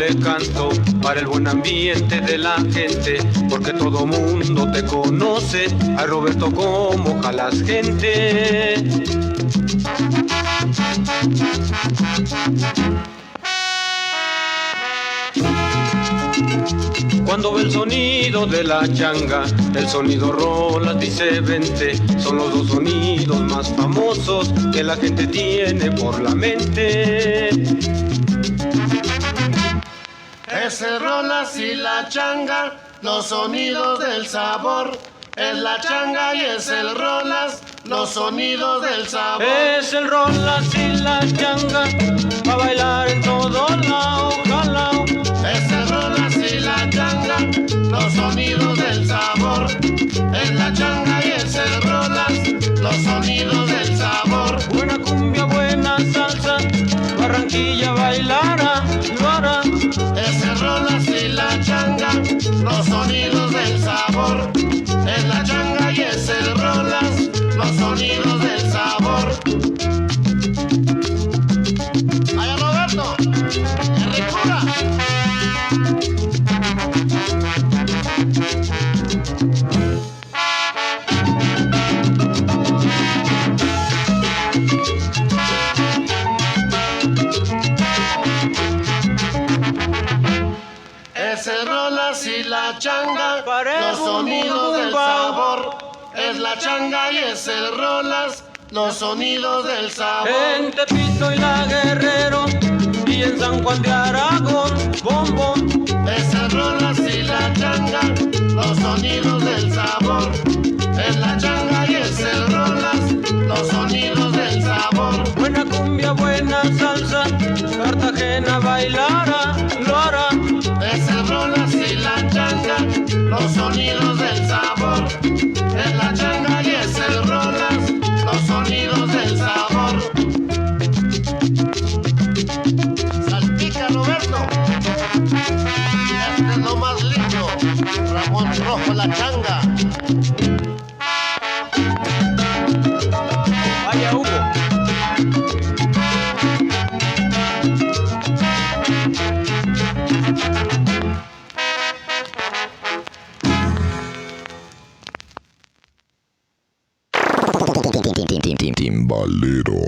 le canto para el buen ambiente de la gente, porque todo mundo te conoce, a Roberto como jalas gente. Cuando ve el sonido de la changa, el sonido rolas dice vente, son los dos sonidos más famosos que la gente tiene por la mente. Es el rolas y la changa, los sonidos del sabor. Es la changa y es el rolas, los sonidos del sabor. Es el rolas y la changa, pa' bailar en todo lado, jalao. Es el rolas y la changa, los sonidos del sabor. Es la changa y es el rolas, los sonidos del sabor. Buena cumbia, buena salsa, Barranquilla bailará, lo hará. Es el rolas y la changa, los sonidos del sabor. Es la changa y es el rolas, los sonidos del sabor. ¡Allá Roberto! ¡En ricura! Es el rolas y la changa, los sonidos del sabor. Es la changa y es el rolas, los sonidos del sabor. En Tepito y la Guerrero y en San Juan de Aragón, bombón. Es el rolas y la changa, los sonidos del sabor. Es la changa y es el rolas, los sonidos del sabor. Buena cumbia, buena salsa, Cartagena bailará, lo hará. Es el rolas y la changa, los sonidos del sabor. Es la changa y es el rolas, los sonidos del sabor. Salpica Roberto, este es lo más lindo. Ramón Rojo la changa. Vaya Hugo. Timbalero.